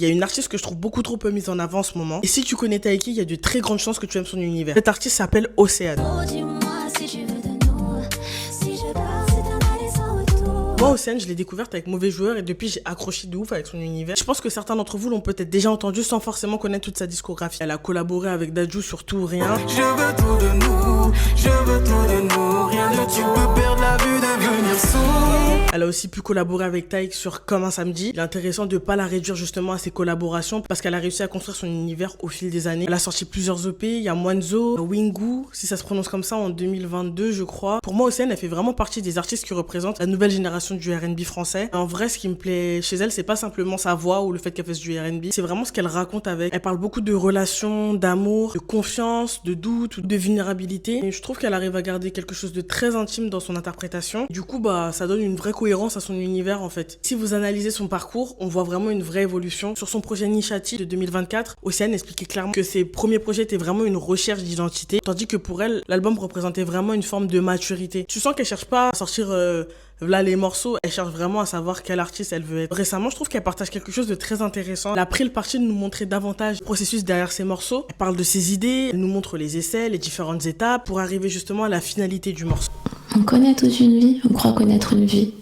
y a une artiste que je trouve beaucoup trop peu mise en avant en ce moment. Et si tu connais Taiki, il y a de très grandes chances que tu aimes son univers. Cette artiste s'appelle Océane. Moi, Océane, je l'ai découverte avec Mauvais Joueur et depuis, j'ai accroché de ouf avec son univers. Je pense que certains d'entre vous l'ont peut-être déjà entendu sans forcément connaître toute sa discographie. Elle a collaboré avec Dadju sur Tout ou Rien. Je veux tout de nous, rien de tu peux perdre la vue, devenir sourd. Elle a aussi pu collaborer avec Taïk sur Comme un samedi. Il est intéressant de pas la réduire justement à ses collaborations parce qu'elle a réussi à construire son univers au fil des années. Elle a sorti plusieurs EP, il y a Mwanzo, Wingu, si ça se prononce comme ça, en 2022 je crois. Pour moi, Océane, elle fait vraiment partie des artistes qui représentent la nouvelle génération du R&B français. En vrai, ce qui me plaît chez elle, c'est pas simplement sa voix ou le fait qu'elle fasse du R&B, c'est vraiment ce qu'elle raconte avec. Elle parle beaucoup de relations, d'amour, de confiance, de doute, de vulnérabilité. Et je trouve qu'elle arrive à garder quelque chose de très intime dans son interprétation. Du coup, ça donne une vraie cohérence à son univers en fait. Si vous analysez son parcours, on voit vraiment une vraie évolution. Sur son projet Nishati de 2024, Océane expliquait clairement que ses premiers projets étaient vraiment une recherche d'identité, tandis que pour elle, l'album représentait vraiment une forme de maturité. Tu sens qu'elle cherche pas à sortir là les morceaux, elle cherche vraiment à savoir quel artiste elle veut être. Récemment, je trouve qu'elle partage quelque chose de très intéressant. Elle a pris le parti de nous montrer davantage le processus derrière ses morceaux. Elle parle de ses idées, elle nous montre les essais, les différentes étapes pour arriver justement à la finalité du morceau. On connaît toute une vie, on croit connaître une vie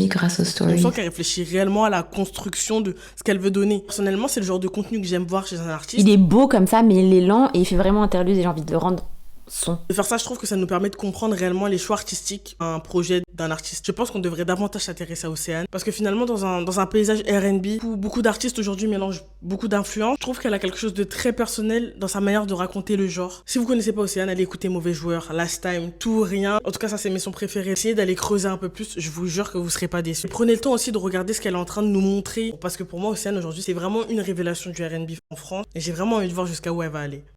grâce aux stories. On sent qu'elle réfléchit réellement à la construction de ce qu'elle veut donner. Personnellement, c'est le genre de contenu que j'aime voir chez un artiste. Il est beau comme ça, mais il est lent et il fait vraiment interlude et j'ai envie de le rendre son. De faire ça, je trouve que ça nous permet de comprendre réellement les choix artistiques d'un projet d'un artiste. Je pense qu'on devrait davantage s'intéresser à Océane parce que finalement, dans un paysage R&B où beaucoup d'artistes aujourd'hui mélangent beaucoup d'influences, je trouve qu'elle a quelque chose de très personnel dans sa manière de raconter le genre. Si vous connaissez pas Océane, allez écouter Mauvais Joueur, Last Time, Tout ou Rien. En tout cas, ça, c'est mes sons préférés. Essayez d'aller creuser un peu plus. Je vous jure que vous serez pas déçus. Prenez le temps aussi de regarder ce qu'elle est en train de nous montrer parce que pour moi, Océane aujourd'hui, c'est vraiment une révélation du R&B en France et j'ai vraiment envie de voir jusqu'à où elle va aller.